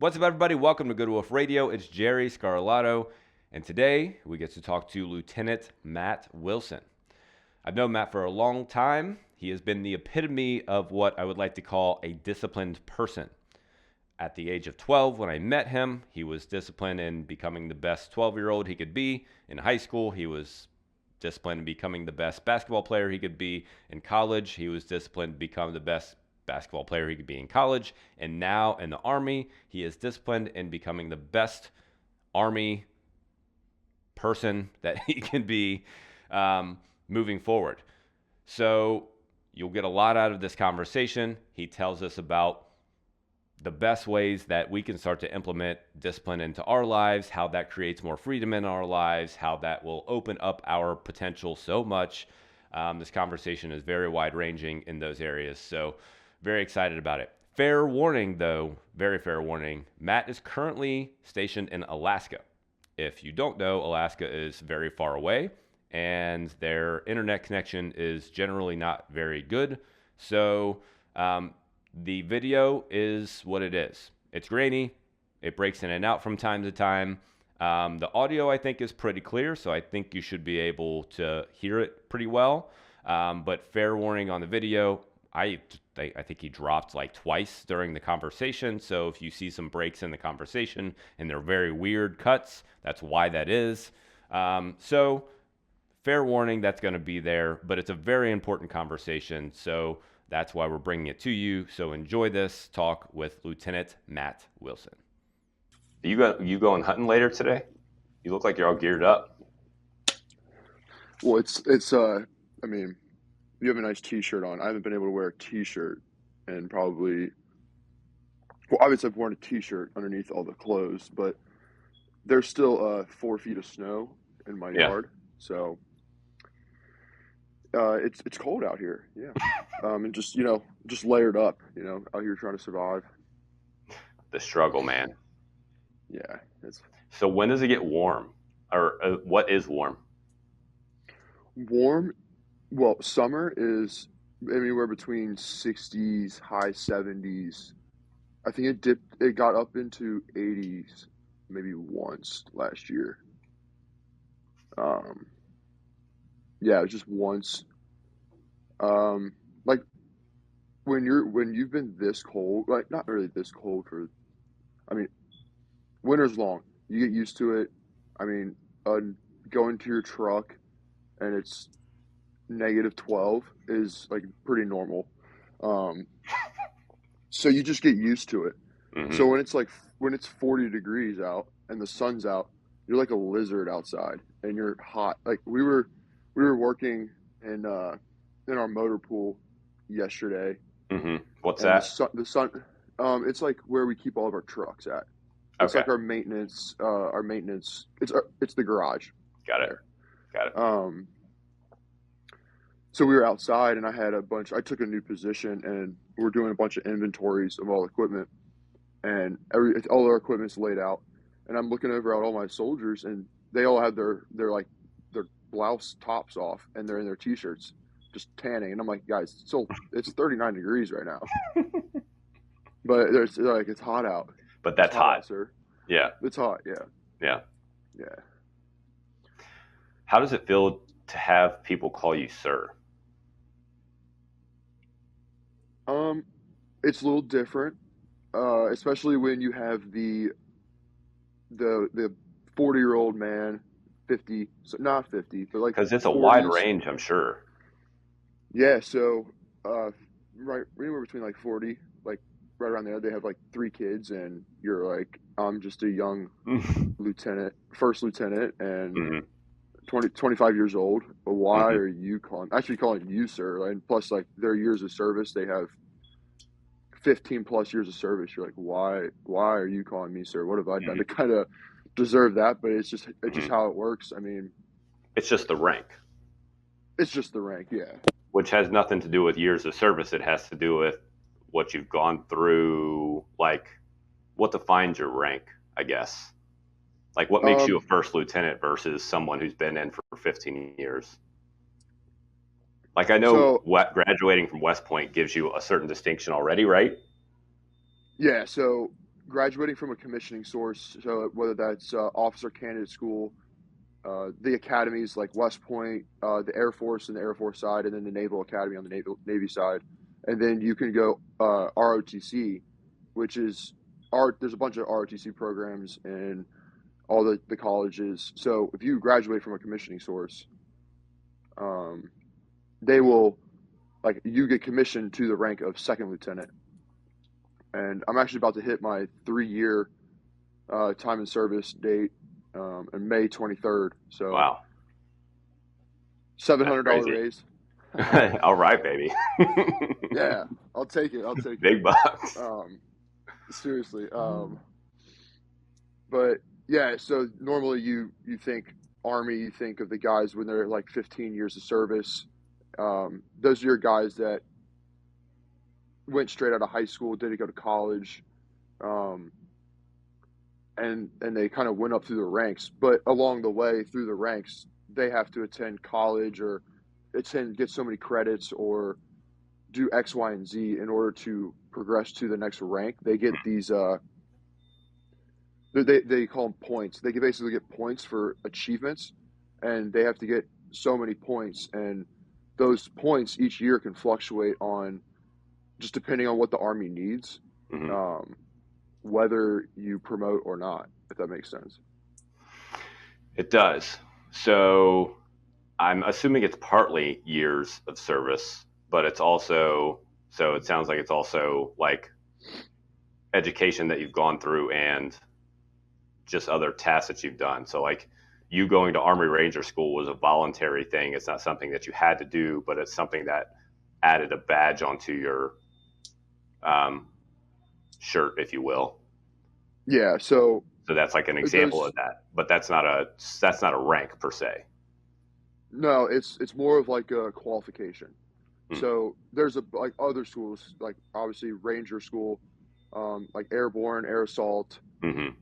What's up, everybody? Welcome to Good Wolf Radio. It's Jerry Scarlato, and today we get to talk to Lieutenant Matt Wilson. I've known Matt for a long time. He has been the epitome of what I would like to call a disciplined person. At the age of 12, when I met him, he was disciplined in becoming the best 12-year-old he could be. In high school, he was disciplined in becoming the best basketball player he could be. In college, he was disciplined to become the best basketball player he could be in college. And now in the Army, he is disciplined in becoming the best Army person that he can be moving forward. So you'll get a lot out of this conversation. He tells us about the best ways that we can start to implement discipline into our lives, how that creates more freedom in our lives, how that will open up our potential so much. This conversation is very wide-ranging in those areas, so very excited about it. Fair warning, though, very fair warning, Matt is currently stationed in Alaska. If you don't know, Alaska is very far away, and their internet connection is generally not very good. So the video is what it is. It's grainy. It breaks in and out from time to time. The audio, I think, is pretty clear, so I think you should be able to hear it pretty well. But fair warning on the video, I think he dropped like twice during the conversation. So if you see some breaks in the conversation and they're very weird cuts, that's why that is. So fair warning, that's going to be there, but it's a very important conversation. So that's why we're bringing it to you. So enjoy this talk with Lieutenant Matt Wilson. You going hunting later today? You look like you're all geared up. Well, I mean, you have a nice t-shirt on. I haven't been able to wear a t-shirt and obviously I've worn a t-shirt underneath all the clothes, but there's still 4 feet of snow in my yard. So it's cold out here. Yeah. And just layered up, out here trying to survive. The struggle, man. Yeah. So when does it get warm? Or what is warm? Warm? Well, summer is anywhere between 60s, high 70s. I think it got up into 80s maybe once last year. Yeah, just once. Like when you've been this cold, like not really this cold winter's long. You get used to it. I mean, going to your truck and it's -12 is like pretty normal. So you just get used to it. Mm-hmm. So when it's 40 degrees out and the sun's out, you're like a lizard outside and you're hot. Like we were working in our motor pool yesterday. Mm-hmm. What's that? The sun. It's like where we keep all of our trucks at. It's like our maintenance. It's the garage. Got it. So we were outside, and I took a new position, and we're doing a bunch of inventories of all equipment, and all our equipment's laid out, and I'm looking over at all my soldiers, and they all have their blouse tops off, and they're in their t-shirts, just tanning, and I'm like, guys, it's 39 degrees right now, but it's hot out. But that's hot, sir. Yeah, it's hot. Yeah. How does it feel to have people call you sir? It's a little different, especially when you have the 40-year-old man, 50, so not 50, but like because it's 40s. A wide range, I'm sure. Yeah, so right anywhere between like 40, like right around there, they have like 3 kids, and you're like, I'm just a young first lieutenant, and 25 years old. But why are you calling you sir? And plus, like their years of service, they have 15 plus years of service. You're like, why are you calling me sir? What have I done to kind of deserve that? But it's just how it works. I mean, it's just the rank. It's just the rank, yeah. Which has nothing to do with years of service. It has to do with what you've gone through, like what defines your rank, I guess. Like what makes you a first lieutenant versus someone who's been in for 15 years. Like I know graduating from West Point gives you a certain distinction already, right? Yeah, so graduating from a commissioning source, so whether that's officer candidate school, the academies like West Point, the Air Force and the Air Force side, and then the Naval Academy on the Navy side. And then you can go ROTC, which is there's a bunch of ROTC programs in all the colleges. So if you graduate from a commissioning source, they will, like, you get commissioned to the rank of second lieutenant. And I'm actually about to hit my 3-year time in service date on May 23rd. So Wow. $700 raise. All right, baby. Yeah, I'll take it. Big bucks. Seriously. But yeah, so normally you think Army, you think of the guys when they're like 15 years of service. Those are your guys that went straight out of high school, didn't go to college, and they kind of went up through the ranks. But along the way through the ranks, they have to attend college or get so many credits or do X, Y, and Z in order to progress to the next rank. They get these they call them points. They can basically get points for achievements, and they have to get so many points, and those points each year can fluctuate on just depending on what the Army needs, whether you promote or not, if that makes sense. It does. So I'm assuming it's partly years of service, but it's also, so it sounds like it's also like education that you've gone through and just other tasks that you've done. So like you going to Army Ranger School was a voluntary thing. It's not something that you had to do, but it's something that added a badge onto your shirt, if you will. Yeah. So that's like an example of that, but that's not a rank per se. No, it's more of like a qualification. So there's like other schools, like obviously Ranger School, like Airborne, Air Assault. In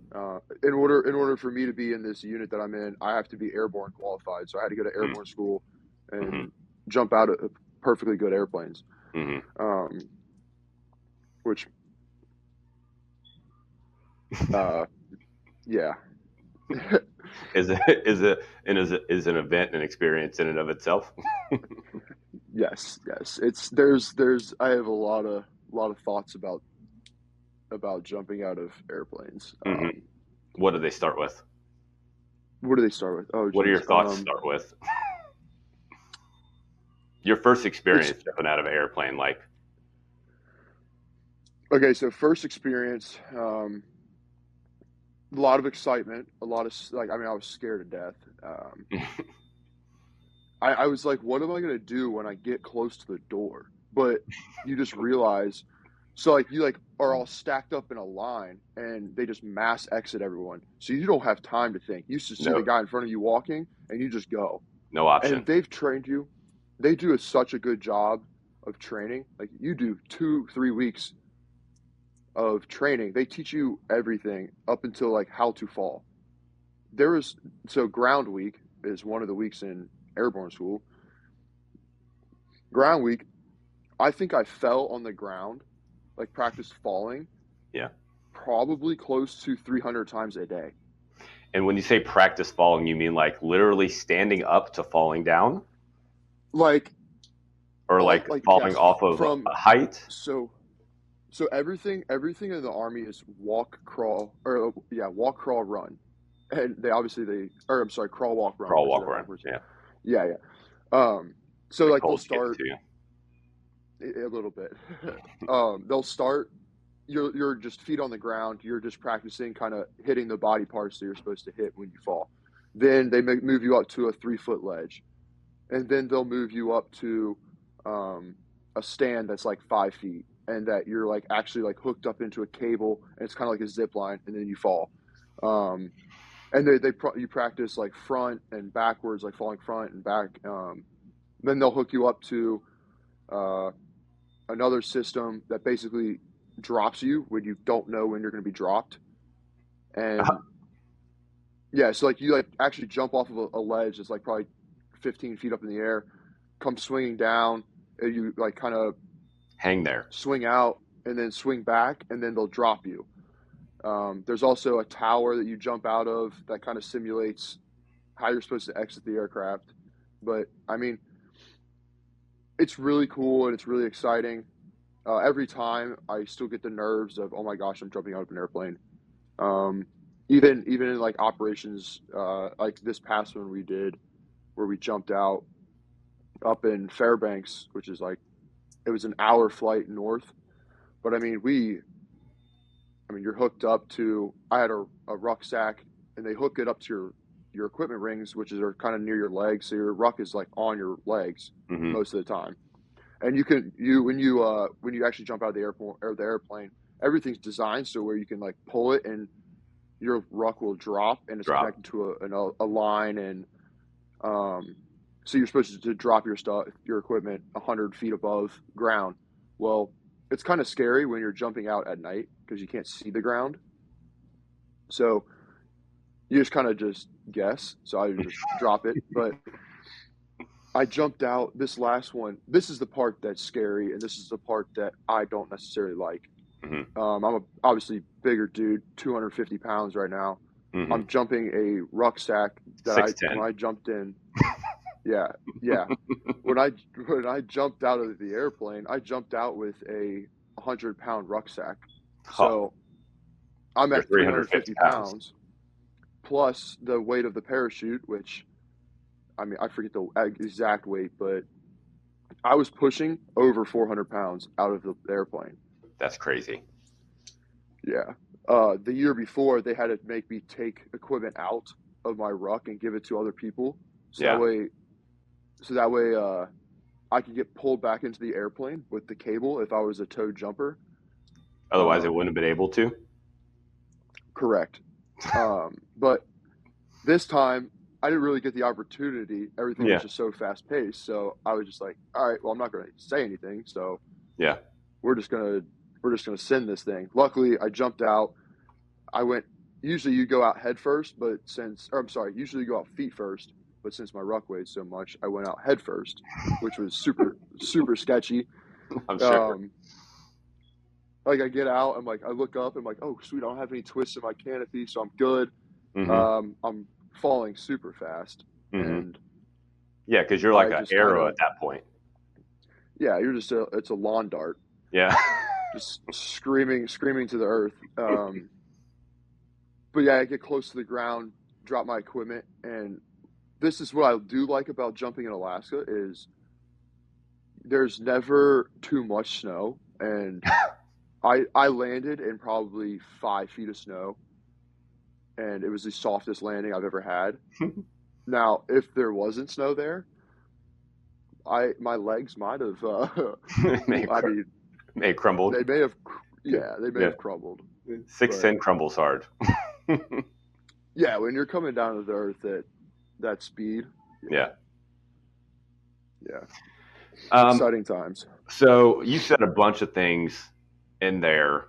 order for me to be in this unit that I'm in, I have to be airborne qualified. So I had to go to airborne school and jump out of perfectly good airplanes. Which, yeah. is an event an experience in and of itself? Yes. I have a lot of thoughts about jumping out of airplanes. What do they start with? Oh, geez. What are your thoughts to start with? Your first experience jumping out of an airplane, like. Okay, so first experience, a lot of excitement, I was scared to death. I was like, what am I going to do when I get close to the door? But you just realize, so like you like are all stacked up in a line and they just mass exit everyone. So you don't have time to think. You just see the guy in front of you walking and you just go. No option. And they've trained you. They do such a good job of training. Like you do 2-3 weeks of training. They teach you everything up until like how to fall. So ground week is one of the weeks in airborne school. Ground week, I think I fell on the ground, like practiced falling. Yeah. Probably close to 300 times a day. And when you say practice falling, you mean like literally standing up to falling down? Like. Or like falling off of a height? So everything in the Army is walk, crawl, run. And crawl, walk, run. Crawl, walk, run. Yeah. Yeah. So like they'll start a little bit. They'll start. You're just feet on the ground. You're just practicing kind of hitting the body parts that you're supposed to hit when you fall. Then they move you up to a 3-foot ledge, and then they'll move you up to a stand that's like 5 feet, and that you're like actually like hooked up into a cable, and it's kind of like a zip line, and then you fall. And you practice like front and backwards, like falling front and back. Then they'll hook you up to another system that basically drops you when you don't know when you're going to be dropped. And so like you like actually jump off of a ledge that's like probably 15 feet up in the air, come swinging down, and you like kind of hang there, swing out, and then swing back, and then they'll drop you. There's also a tower that you jump out of that kind of simulates how you're supposed to exit the aircraft. But I mean, it's really cool and it's really exciting. Every time I still get the nerves of, oh my gosh, I'm jumping out of an airplane. Um, even in like operations, like this past one we did, where we jumped out up in Fairbanks, which is like it was an hour flight north. But I mean, you're hooked up to. I had a rucksack, and they hook it up to your equipment rings, which are kind of near your legs, so your ruck is like on your legs Hmm. most of the time. And when you actually jump out of the airport or the airplane, everything's designed so where you can like pull it and your ruck will drop and it's Drop. connected to a line and um, so you're supposed to drop your stuff, your equipment 100 feet above ground. Well, it's kind of scary when you're jumping out at night because you can't see the ground. So you just kind of just guess. So I just drop it. But I jumped out this last one. This is the part that's scary, and this is the part that I don't necessarily like. Hmm. I'm obviously bigger dude, 250 pounds right now. Hmm. I'm jumping a rucksack that when 6'10". I jumped in. Yeah, yeah. When I when I jumped out of the airplane, I jumped out with a 100-pound rucksack. Huh. So I'm You're at 350 350 pounds. pounds plus the weight of the parachute, which I mean I forget the exact weight, but I was pushing over 400 pounds out of the airplane. That's crazy. Yeah. The year before, they had to make me take equipment out of my ruck and give it to other people, so that Yeah. way, so that way, I could get pulled back into the airplane with the cable if I was a tow jumper. Otherwise, it wouldn't Um, have been able to. Correct. But this time, I didn't really get the opportunity. Everything was Yeah. just so fast paced, so I was just like, all right, well, I'm not going to say anything, so Yeah. we're just gonna we're just gonna send this thing. Luckily, I jumped out. I went. Usually you go out head first, but or I'm sorry, usually you go out feet first, but since my ruck weighed so much, I went out head first, which was super sketchy. I'm sure. Um, like I get out, I look up, I'm like, oh sweet, I don't have any twists in my canopy, so I'm good. Hmm. I'm falling super fast, Hmm. and Yeah, because you're like I an just kind arrow of at that point. yeah, it's a lawn dart, Yeah. just screaming to the earth. But yeah, I get close to the ground, drop my equipment, and this is what I do like about jumping in Alaska is there's never too much snow, and I landed in probably 5 feet of snow, and it was the softest landing I've ever had. Now, if there wasn't snow there, I my legs might have. may, I cr- mean, may crumbled. they may have. Yeah, they may Yeah. have crumbled, Six but ten crumbles hard. yeah, when you're coming down to the earth at that speed, yeah, Yeah. yeah, Um, exciting times. so you said a bunch of things in there,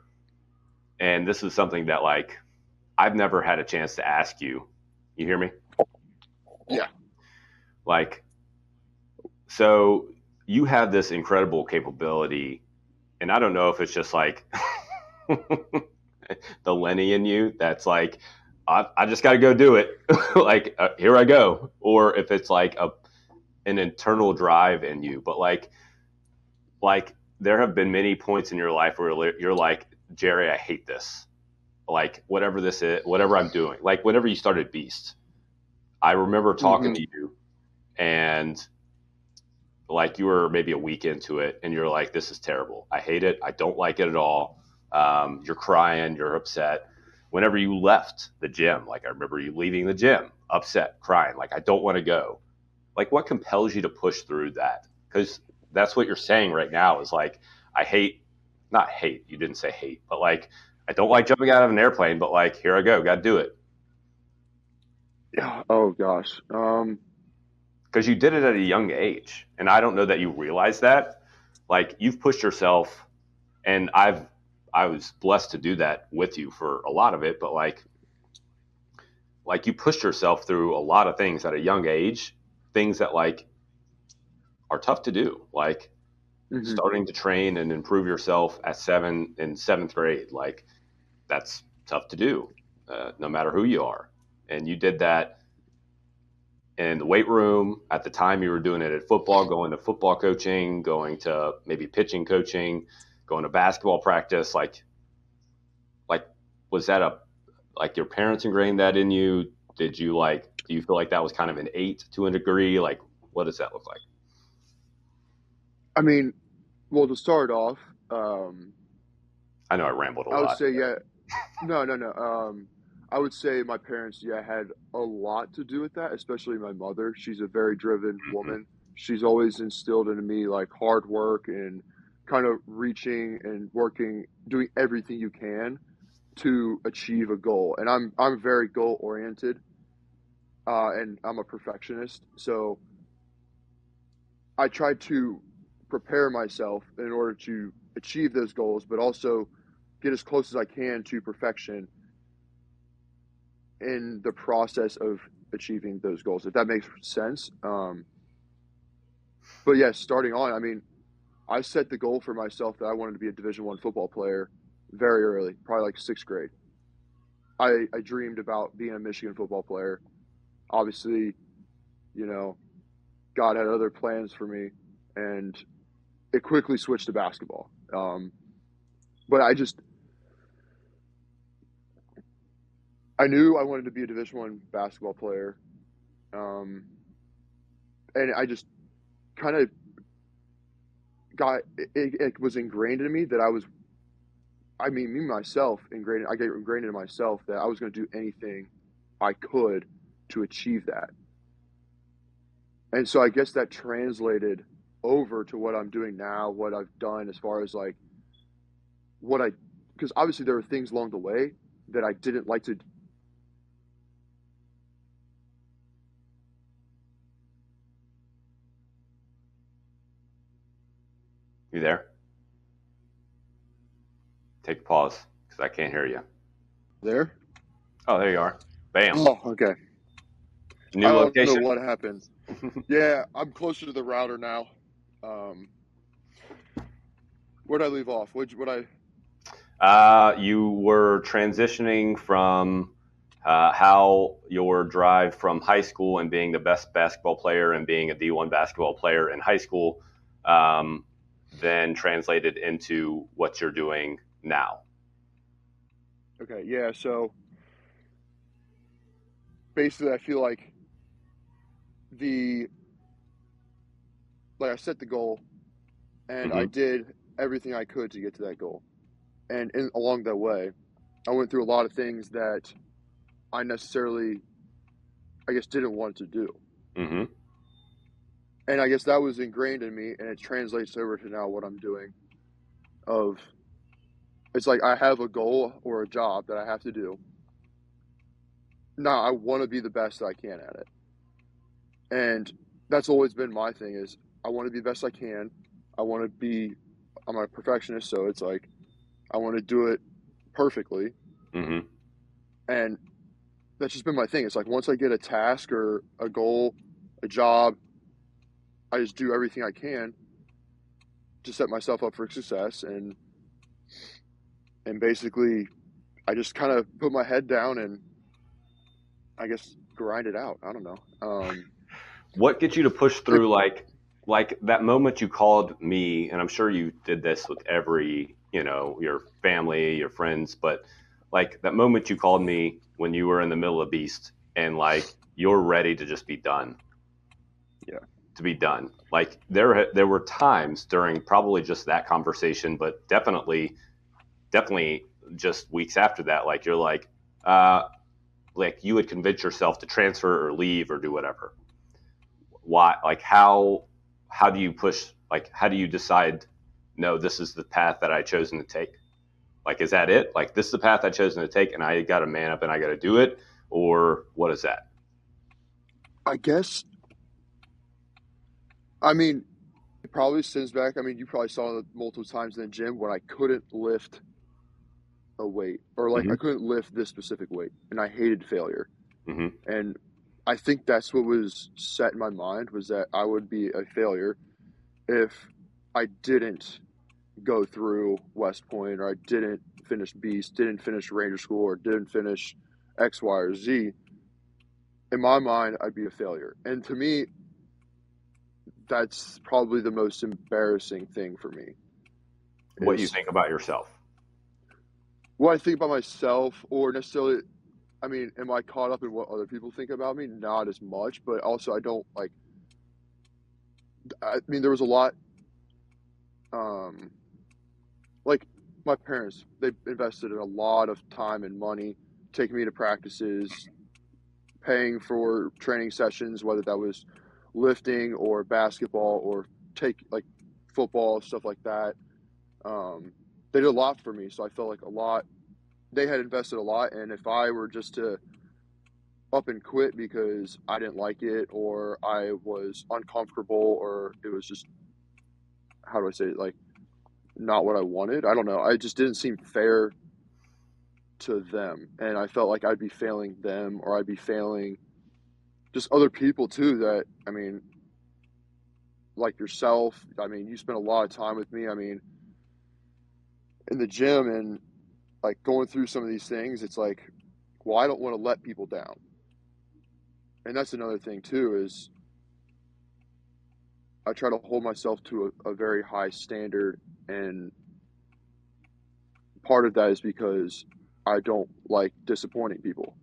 and this is something that like I've never had a chance to ask you. You hear me? Yeah. Like, so you have this incredible capability, and I don't know if it's just like the Lenny in you that's like, I just got to go do it. Like, here I go. Or if it's like an internal drive in you. But like there have been many points in your life where you're like, Jerry, I hate this. Like, whatever this is, whatever I'm doing. Like, whenever you started Beast, I remember talking Hmm. to you and like you were maybe a week into it and you're like, this is terrible. I hate it. I don't like it at all. You're crying, you're upset. Whenever you left the gym, like I remember you leaving the gym, upset, crying, like I don't want to go. Like what compels you to push through that? Because that's what you're saying right now is like, I hate, not hate, you didn't say hate, but like, I don't like jumping out of an airplane, but like, here I go, got to do it. Yeah. Oh gosh. Because you did it at a young age. And I don't know that you realize that. Like you've pushed yourself and I was blessed to do that with you for a lot of it, but like you pushed yourself through a lot of things at a young age, things that like are tough to do, like Hmm. starting to train and improve yourself at 7 in 7th grade. Like that's tough to do, no matter who you are. And you did that in the weight room. At the time, you were doing it at football, going to football coaching, going to maybe pitching coaching, going to basketball practice. Like, was that like your parents ingrained that in you? Did you do you feel like that was kind of innate to a degree? Like, what does that look like? I mean, well, to start off, um, I know I rambled a I would lot. say, yeah, no, no, no. I would say my parents, yeah, had a lot to do with that, especially my mother. She's a very driven Mm-hmm. woman. She's always instilled into me like hard work and kind of reaching and working, doing everything you can to achieve a goal. And I'm very goal oriented, and I'm a perfectionist. So I try to prepare myself in order to achieve those goals, but also get as close as I can to perfection in the process of achieving those goals, if that makes sense. But yeah, starting on, I mean, I set the goal for myself that I wanted to be a Division I football player very early, probably like sixth grade. I dreamed about being a Michigan football player. Obviously, you know, God had other plans for me, and it quickly switched to basketball. But I knew I wanted to be a Division I basketball player, um, and I just kind of it was ingrained in me that I mean, me myself I get ingrained in myself that I was going to do anything I could to achieve that. And so I guess that translated over to what I'm doing now, what I've done as far as like what I, because obviously there were things along the way that I didn't like to. You there? Take a pause because I can't hear you. There? Oh, there you are. Bam. Oh, okay. I New don't know location. what happened. Yeah, I'm closer to the router now. Um, where'd I leave off? What I? You were transitioning from how your drive from high school and being the best basketball player and being a D1 basketball player in high school, um, then translated into what you're doing now. Okay, yeah. So basically, I feel the like I set the goal and I Mm-hmm. did everything I could to get to that goal. And along that way, I went through a lot of things that I necessarily, I guess, didn't want to do. Mm-hmm. And I guess that was ingrained in me, and it translates over to now what I'm doing. Of it's like I have a goal or a job that I have to do. Now I want to be the best I can at it, and that's always been my thing. Is I want to be the best I can. I want to be. I'm a perfectionist, so it's like I want to do it perfectly, Mm-hmm. and that's just been my thing. It's like once I get a task or a goal, a job, I just do everything I can to set myself up for success, and basically I just kind of put my head down and I guess grind it out. I don't know. What gets you to push Like, through like that moment you called me, and I'm sure you did this with every, your family, your friends, but like that moment you called me when you were in the middle of beast and like you're ready to just be done, yeah, to be done. Like there were times during probably just that conversation, but definitely just weeks after that, like you're uh like you would convince yourself to transfer or leave or do whatever. Why, like how do you push, like how do you decide, no, this is the path that I chosen to take? Like, is that it? Like, this is the path I chosen to take and I got to man up and I got to do it? Or what is that? I guess. I mean, it probably stems back. I mean, you probably saw it multiple times in the gym when I couldn't lift a weight or like Mm-hmm. I couldn't lift this specific weight, and I hated failure. Mm-hmm. And I think that's what was set in my mind was that I would be a failure if I didn't go through West Point, or I didn't finish Beast, didn't finish Ranger School, or didn't finish X, Y, or Z, in my mind, I'd be a failure. And to me, that's probably the most embarrassing thing for me. What you Is think about yourself? what I think about myself, or necessarily, I mean, am I caught up in what other people think about me? Not as much, but also I don't like. I mean, there was a lot. Like my parents, they invested in a lot of time and money, taking me to practices, paying for training sessions, whether that was lifting or basketball or take like football, stuff like that. They did a lot for me, so I felt like a lot. They had invested a lot, and if I were just to up and quit because I didn't like it, or I was uncomfortable, or it was just, how do I say it, like not what I wanted. I don't know. I just didn't seem fair to them, and I felt like I'd be failing them, or I'd be failing just other people too. That, I mean, like yourself. I mean, you spent a lot of time with me. I mean, in the gym, and like going through some of these things, it's like, well, I don't want to let people down. And that's another thing too, is I try to hold myself to a very high standard, and part of that is because I don't like disappointing people.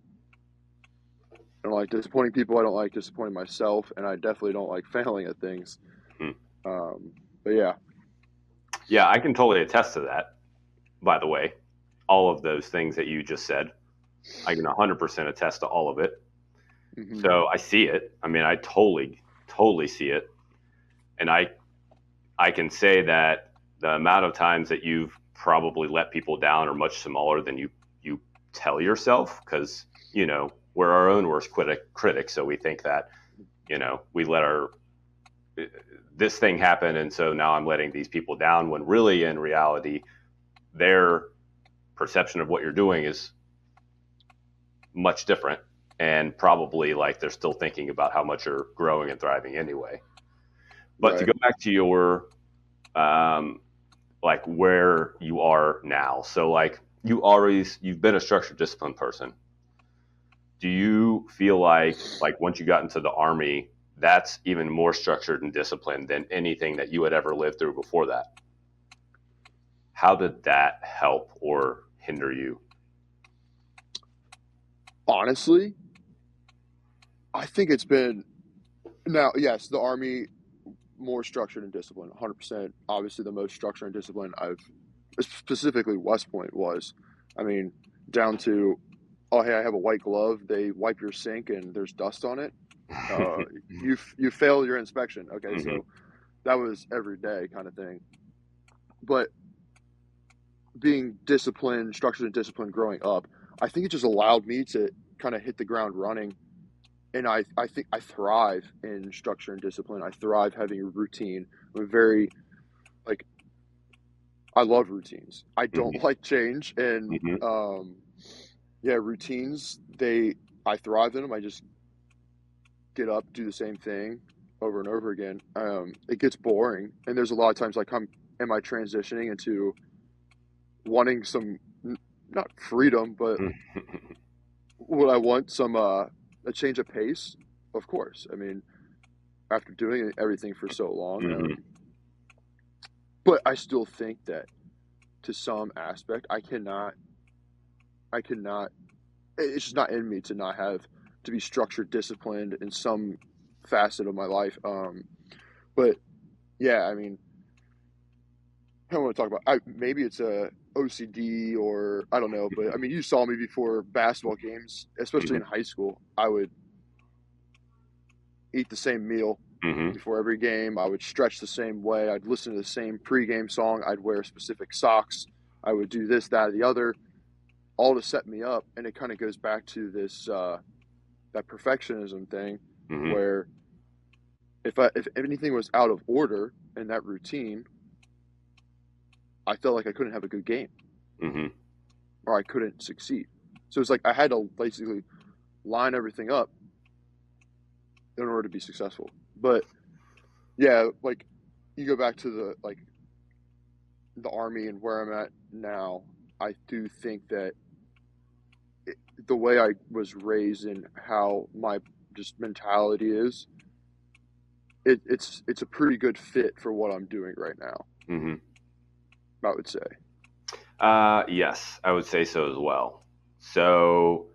I don't like disappointing people. I don't like disappointing myself, and I definitely don't like failing at things. Hmm. But yeah, Yeah, I can totally attest to that. By the way, all of those things that you just said, I can 100% attest to all of it. mm-hmm. So I see it. I mean, I totally see it. And I can say that the amount of times that you've probably let people down are much smaller than you tell yourself, because, we're our own worst critic. So we think that, we let this thing happen. And so now I'm letting these people down, when really in reality, their perception of what you're doing is much different. And probably like they're still thinking about how much you're growing and thriving anyway. But to Right. go back to your, like where you are now. So like you've been a structured discipline person. Do you feel like once you got into the Army, that's even more structured and disciplined than anything that you had ever lived through before that? How did that help or hinder you? Honestly, I think it's been, now, yes, the Army, more structured and disciplined, 100%. Obviously, the most structured and disciplined I've, specifically West Point, was. I mean, down to, oh, hey, I have a white glove. They wipe your sink and there's dust on it. You failed your inspection. Okay, Mm-hmm. so that was every day kind of thing. But being disciplined, structured and disciplined growing up, I think it just allowed me to kind of hit the ground running. And I think I thrive in structure and discipline. I thrive having a routine. I'm very, like, I love routines. I don't Mm-hmm. like change. And Mm-hmm. yeah, routines, I thrive in them. I just get up, do the same thing over and over again. It gets boring. And there's a lot of times, like, am I transitioning into wanting some, not freedom, but would I want some, a change of pace? Of course. I mean, after doing everything for so long. Mm-hmm. But I still think that to some aspect, I cannot, it's just not in me to not have, to be structured, disciplined in some facet of my life. But yeah, I mean, I don't want to talk about, maybe it's a OCD, or I don't know, but I mean, you saw me before basketball games, especially Mm-hmm. in high school. I would eat the same meal Mm-hmm. before every game. I would stretch the same way. I'd listen to the same pregame song. I'd wear specific socks. I would do this, that, or the other, all to set me up. And it kind of goes back to this, that perfectionism thing, Mm-hmm. where if anything was out of order in that routine, I felt like I couldn't have a good game, Mm-hmm. or I couldn't succeed. So it's like I had to basically line everything up in order to be successful. But yeah, like, you go back to the, like, the Army and where I'm at now, I do think that the way I was raised and how my just mentality is, it's a pretty good fit for what I'm doing right now. Mm-hmm. I would say. Yes, I would say so as well. So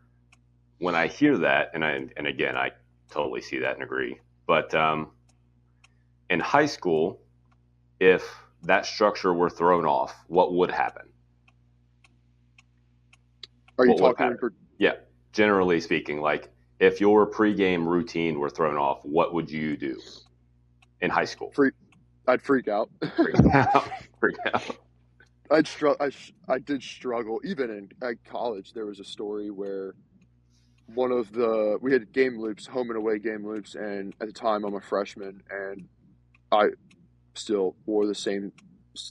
when I hear that, and again, I totally see that and agree. But in high school, if that structure were thrown off, what would happen? Are you What would have talking happened? Yeah, generally speaking, like if your pregame routine were thrown off, what would you do in high school? freak? I'd freak out. Freak out. Freak out. I did struggle even in at college. There was a story where we had game loops, home and away game loops, and at the time I'm a freshman, and I still wore the same,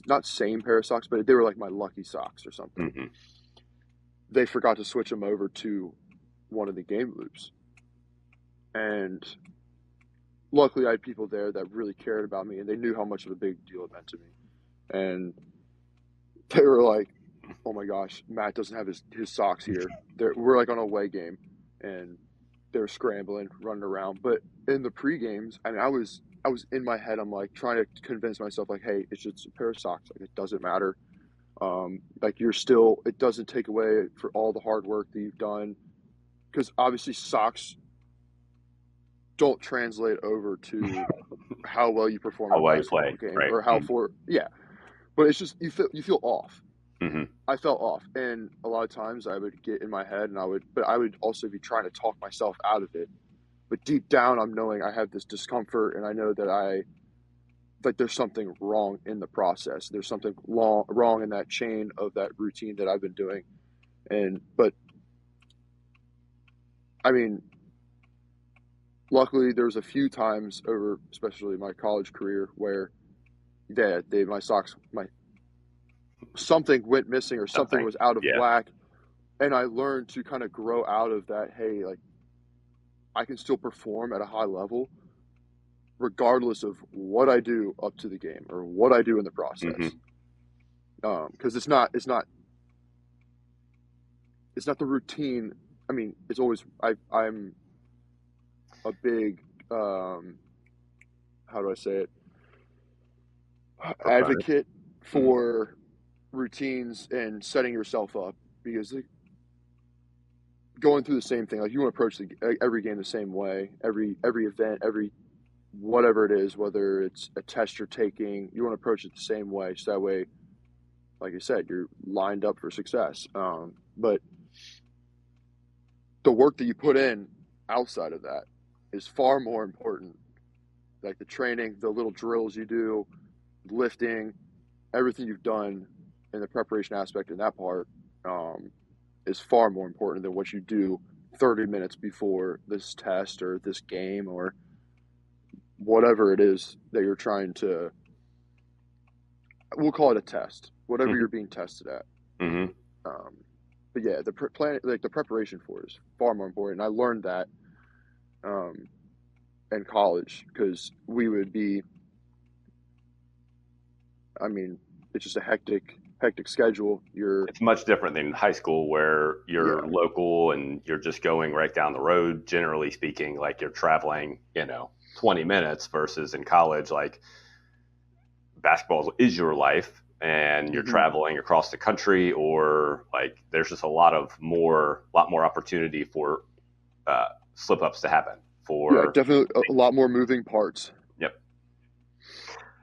not same pair of socks, but they were like my lucky socks or something. Mm-hmm. They forgot to switch them over to one of the game loops, and luckily I had people there that really cared about me, and they knew how much of a big deal it meant to me, and they were like, "Oh my gosh, Matt doesn't have his socks here." We're like on a away game, and they're scrambling, running around. But in the pre games, I mean, I was in my head. I'm like trying to convince myself, like, "Hey, it's just a pair of socks. Like it doesn't matter. Like you're still. It doesn't take away for all the hard work that you've done, because obviously socks don't translate over to how well you perform in How a well you basketball play, game right? or how for yeah. But it's just you feel off. Mm-hmm. I felt off, and a lot of times I would get in my head, but I would also be trying to talk myself out of it. But deep down, I'm knowing I have this discomfort, and I know that like there's something wrong in the process. There's something wrong in that chain of that routine that I've been doing, but I mean, luckily there was a few times over, especially my college career, where my socks, my something went missing or something Something. was out of Yeah. whack, and I learned to kind of grow out of that. Hey, like I can still perform at a high level regardless of what I do up to the game or what I do in the Mm-hmm. process. Because it's not the routine. I mean, it's always I'm a big how do I say it, Proponent. advocate Mm-hmm. for routines and setting yourself up, because going through the same thing, like you want to approach every game the same way, every event, every whatever it is, whether it's a test you're taking, you want to approach it the same way. So that way, like I said, you're lined up for success. But the work that you put in outside of that is far more important. Like the training, the little drills you do, lifting, everything you've done in the preparation aspect in that part is far more important than what you do 30 minutes before this test or this game or whatever it is that you're trying to, we'll call it a test, whatever Mm-hmm. you're being tested at. Mm-hmm. Um, but yeah, like the preparation for it is far more important. I learned that um, in college because we would be, I mean, it's just a hectic schedule. It's much different than high school where you're Yeah, local and you're just going right down the road, generally speaking, like you're traveling, 20 minutes versus in college, like basketball is your life and you're hmm traveling across the country or like there's just a lot more opportunity for slip ups to happen yeah, for, definitely a lot more moving parts. yep.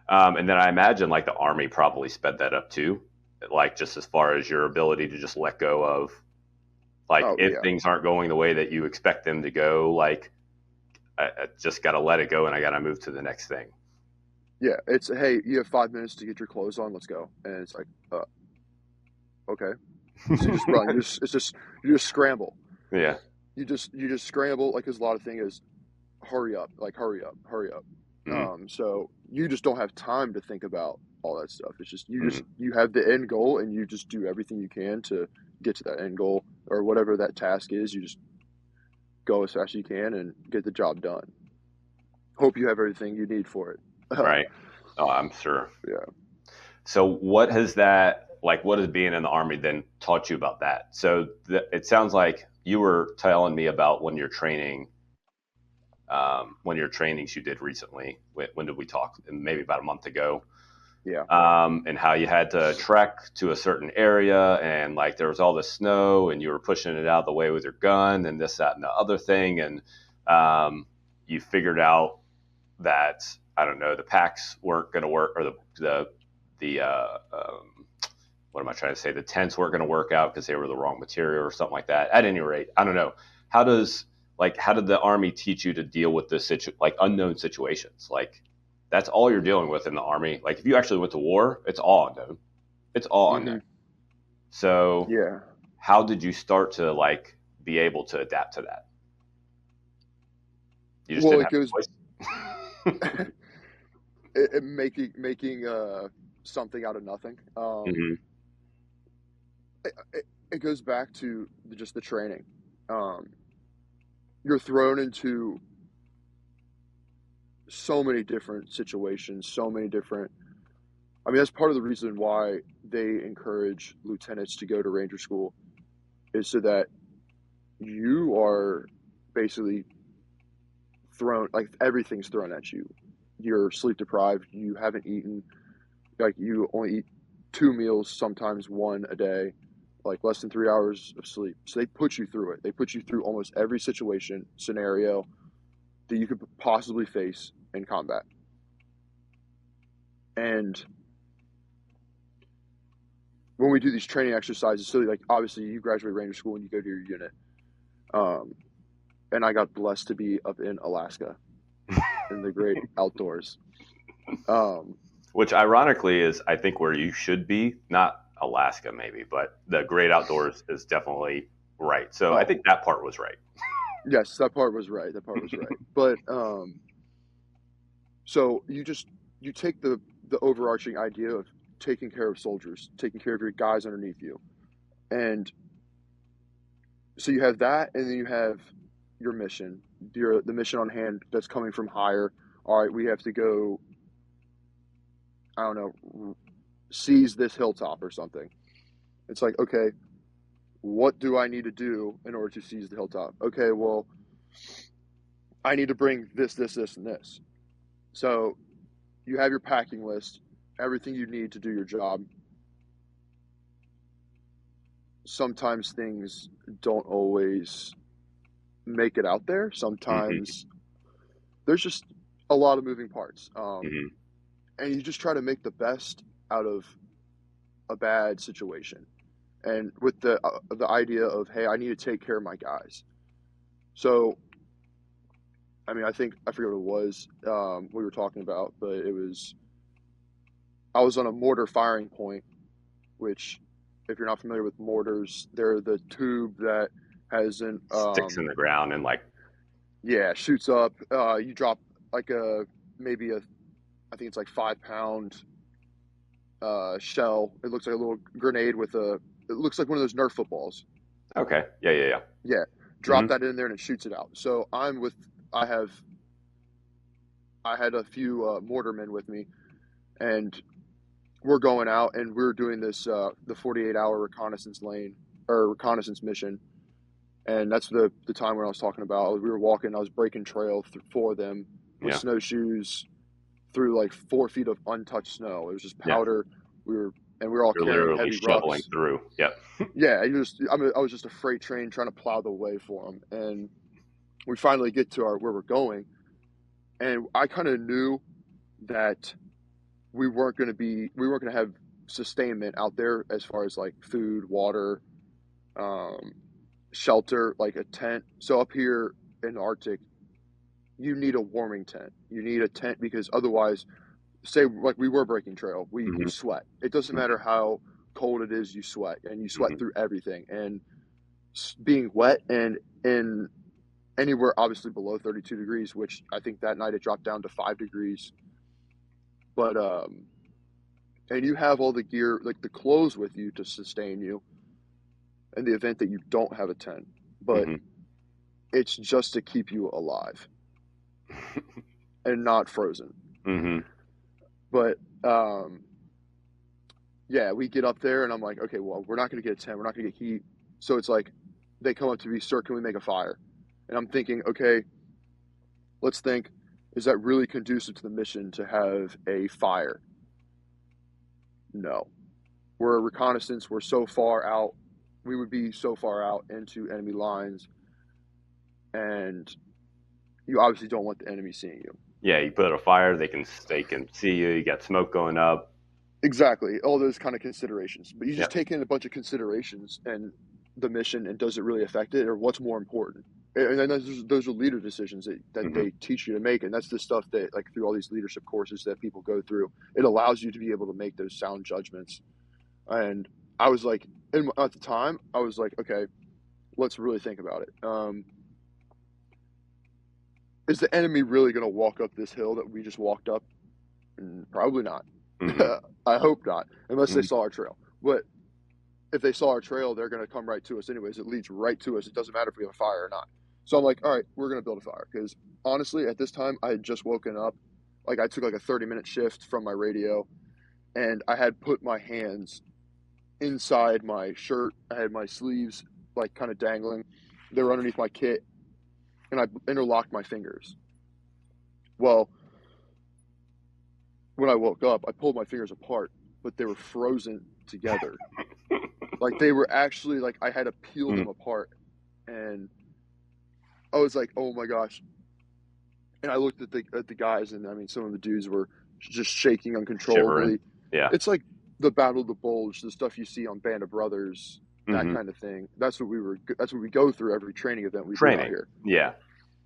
And then I imagine like the Army probably sped that up too, like just as far as your ability to just let go of, like Oh if yeah, things aren't going the way that you expect them to go, like I just got to let it go and I got to move to the next thing. yeah. It's hey, you have 5 minutes to get your clothes on. Let's go. And it's like, okay. So you just run. You just scramble. Yeah. You just scramble. Like there's a lot of thing is hurry up, like hurry up, hurry up. Mm-hmm. So you just don't have time to think about all that stuff. It's just Mm-hmm. you have the end goal and you just do everything you can to get to that end goal or whatever that task is. You just go as fast as you can and get the job done. Hope you have everything you need for it. Right. Oh, I'm sure. Yeah. So what has what has being in the Army then taught you about that? So it sounds like you were telling me about one of your trainings you did recently. When did we talk? Maybe about a month ago. Yeah. And how you had to trek to a certain area, and like there was all this snow, and you were pushing it out of the way with your gun, and this, that, and the other thing, and you figured out that I don't know, the packs weren't going to work, or the what am I trying to say? The tents weren't going to work out because they were the wrong material or something like that. At any rate, I don't know. How does how did the Army teach you to deal with this unknown situations? Like that's all you're dealing with in the Army. Like if you actually went to war, it's all unknown. It's all unknown. Hmm. So Yeah. how did you start to be able to adapt to that? You just Well, didn't it have goes a choice. making something out of nothing. Hmm. It goes back to just the training. Um, you're thrown into so many different situations, so many different. I mean, that's part of the reason why they encourage lieutenants to go to Ranger School, is so that you are basically thrown, like everything's thrown at you. You're sleep deprived. You haven't eaten, like you only eat two meals, sometimes one a day, like less than 3 hours of sleep. So they put you through it. They put you through almost every situation, scenario that you could possibly face in combat. And when we do these training exercises, so like obviously you graduate Ranger School and you go to your unit. Um, and I got blessed to be up in Alaska in the great outdoors. Um, Which ironically is, I think, where you should be. Not Alaska, maybe, but the great outdoors is definitely right. So I oh, think that part was right. yes, that part was right. That part was right. But so you take the overarching idea of taking care of soldiers, taking care of your guys underneath you, and so you have that, and then you have your mission, the mission on hand that's coming from higher. All right, we have to go. I don't know, seize this hilltop or something. It's like, okay, what do I need to do in order to seize the hilltop? Okay, well, I need to bring this, this, this, and this. So you have your packing list, everything you need to do your job. Sometimes things don't always make it out there. Hmm. Sometimes there's just a lot of moving parts. Hmm. And you just try to make the best out of a bad situation. And with the idea of, hey, I need to take care of my guys. So I mean, I forget what it was we were talking about, but it was I was on a mortar firing point, which, if you're not familiar with mortars, they're the tube that has an Sticks in the ground and yeah, shoots up. You drop like maybe a I think it's like 5 pound shell. It looks like a little grenade with a. It looks like one of those Nerf footballs. okay, yeah, yeah, yeah. Yeah, Hmm. drop that in there and it shoots it out. So I have I had a few mortarmen with me, and we're going out and we're doing this the 48-hour reconnaissance lane or reconnaissance mission, and that's the time when I was talking about. We were walking, I was breaking trail for them with Yeah, snowshoes through like 4 feet of untouched snow. It was just yeah. powder. We were all You're carrying literally heavy shoveling rucks. through. Yep. Yeah, I was just a freight train trying to plow the way for them, and we finally get to where we're going, and I kind of knew that we weren't going to have sustainment out there as far as like food, water, um, shelter, like a tent. So up here in the Arctic, you need a warming tent. You need a tent because otherwise, say like we were breaking trail, we Hmm. sweat. It doesn't matter how cold it is, you sweat, and you sweat Hmm. through everything. And being wet and in anywhere obviously below 32 degrees, which I think that night it dropped down to 5 degrees. But and you have all the gear, like the clothes with you to sustain you in the event that you don't have a tent. But Hmm. it's just to keep you alive and not frozen. Hmm. But um, yeah, we get up there and I'm like, okay, well, we're not going to get a 10. We're not going to get heat. So it's like they come up to me, sir, can we make a fire? And I'm thinking, okay, let's think, is that really conducive to the mission to have a fire? No. We're a reconnaissance. We're so far out. We would be so far out into enemy lines. And you obviously don't want the enemy seeing you. Yeah, you put out a fire, they can see you. You got smoke going up. Exactly. All those kind of considerations. But you just Yep. take in a bunch of considerations and the mission, and does it really affect it, or what's more important? And then those are leader decisions that Hmm. they teach you to make. And that's the stuff that, like, through all these leadership courses that people go through, it allows you to be able to make those sound judgments. And I was like, at the time, I was like, okay, let's really think about it. Is the enemy really going to walk up this hill that we just walked up? Probably not. Hmm. I hope not, unless they Hmm. saw our trail. But if they saw our trail, they're going to come right to us anyways. It leads right to us. It doesn't matter if we have a fire or not. So I'm like, all right, we're going to build a fire. Because honestly, at this time, I had just woken up. Like, I took like a 30-minute shift from my radio, and I had put my hands inside my shirt. I had my sleeves like kind of dangling. They were underneath my kit, and I interlocked my fingers. Well, when I woke up, I pulled my fingers apart, but they were frozen together. Like, they were actually, like, I had to peel them apart. And I was like, oh my gosh. And I looked at the guys, and I mean, some of the dudes were just shaking Shivering. uncontrollably. Yeah. It's like the Battle of the Bulge, the stuff you see on Band of Brothers, that Hmm. kind of thing. That's what we go through every training event we do out Training. here. Yeah.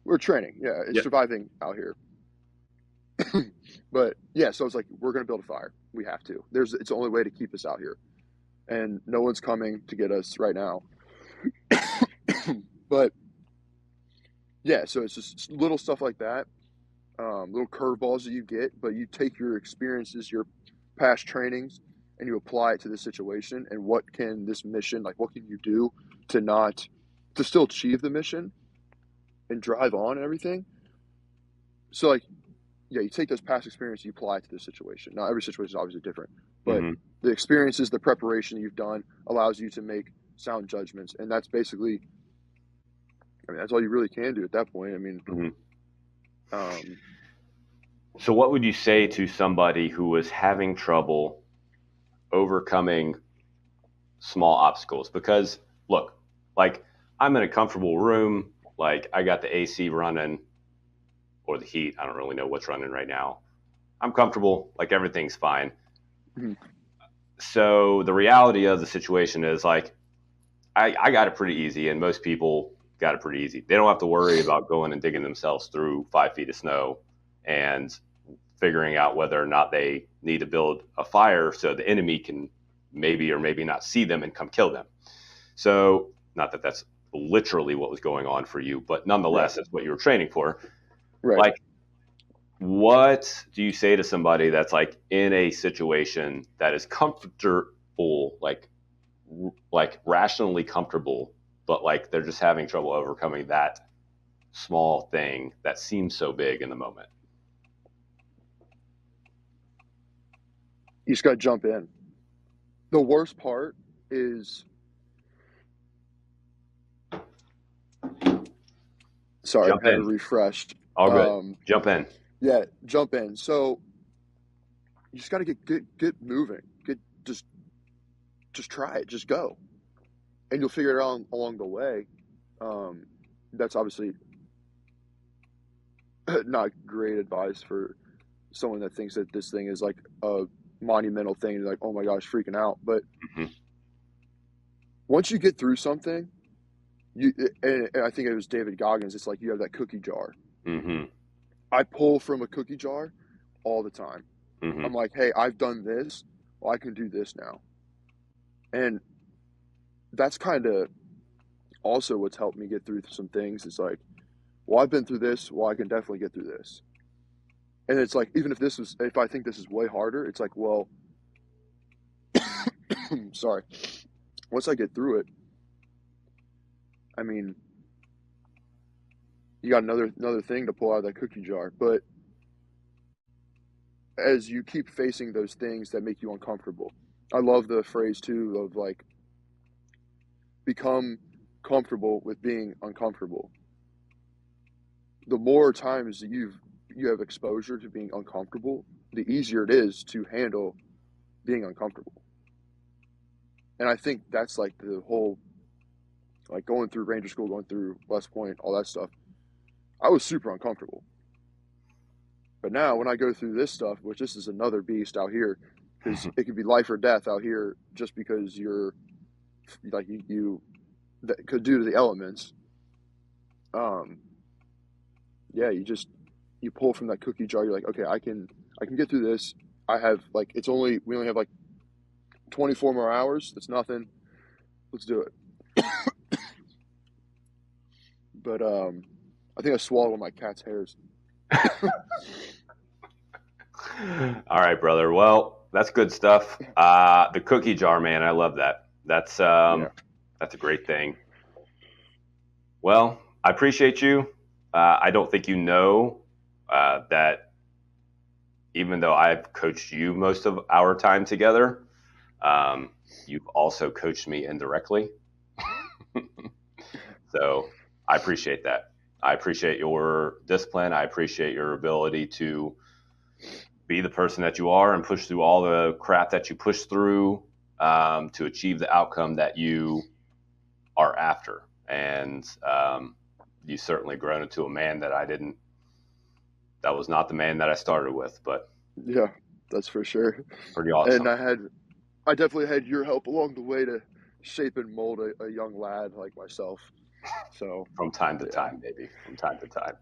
We're training, yeah, it's Yep. surviving out here. But yeah, so I was like, we're gonna build a fire. We have to. It's the only way to keep us out here, and no one's coming to get us right now. But yeah, so it's just little stuff like that, little curveballs that you get, but you take your experiences, your past trainings, and you apply it to this situation. And what can this mission, like, what can you do to still achieve the mission and drive on and everything? So, like, yeah, you take those past experiences, you apply it to this situation. Now, every situation is obviously different, but Hmm. the experiences, the preparation you've done allows you to make sound judgments. And that's basically, I mean, that's all you really can do at that point. I mean, Hmm. um, So, what would you say to somebody who was having trouble overcoming small obstacles? Because, look, like, I'm in a comfortable room, like, I got the AC running or the heat. I don't really know what's running right now. I'm comfortable, like, everything's fine. mhm, So, the reality of the situation is, like, I got it pretty easy, and most people got it pretty easy. They don't have to worry about going and digging themselves through 5 feet of snow and figuring out whether or not they need to build a fire so the enemy can maybe or maybe not see them and come kill them. So, not that that's literally what was going on for you, but right, nonetheless, that's what you were training for. right. Like, what do you say to somebody that's like in a situation that is comfortable, like rationally comfortable, but like they're just having trouble overcoming that small thing that seems so big in the moment? You just got to jump in. The worst part is, sorry, Jump I had to in. refresh. All good. Um, Jump in. yeah, jump in. So you just got to get moving. Just try it. Just go, and you'll figure it out along the way. Um, that's obviously not great advice for someone that thinks that this thing is like a monumental thing, like, oh my gosh, freaking out. But Hmm. once you get through something, and I think it was David Goggins. It's like you have that cookie jar. Hmm. I pull from a cookie jar all the time. Hmm. I'm like, hey, I've done this. Well, I can do this now. And that's kind of also what's helped me get through some things. It's like, well, I've been through this. Well, I can definitely get through this. And it's like, even if I think this is way harder, it's like, well, sorry, once I get through it, I mean, you got another thing to pull out of that cookie jar. But as you keep facing those things that make you uncomfortable, I love the phrase too of like become comfortable with being uncomfortable. The more times that you have exposure to being uncomfortable, the easier it is to handle being uncomfortable. And I think that's like the whole, like going through Ranger School, going through West Point, all that stuff. I was super uncomfortable. But now when I go through this stuff, which this is another beast out here, because it could be life or death out here just because you're like you that could due to the elements. Um, yeah, you pull from that cookie jar. You're like, okay, I can get through this. I have like we only have like 24 more hours. That's nothing. Let's do it. But I think I swallowed one of my cat's hairs. All right, brother. Well, that's good stuff. The cookie jar, man. I love that. That's Yeah. that's a great thing. Well, I appreciate you. I don't think you know that even though I've coached you most of our time together, you've also coached me indirectly. So I appreciate that. I appreciate your discipline. I appreciate your ability to be the person that you are and push through all the crap that you push through to achieve the outcome that you are after. And you certainly grown into a man that was not the man that I started with, but Yeah, that's for sure. pretty And awesome. I definitely had your help along the way to shape and mold a young lad like myself. So From time to yeah. time, maybe from time to time.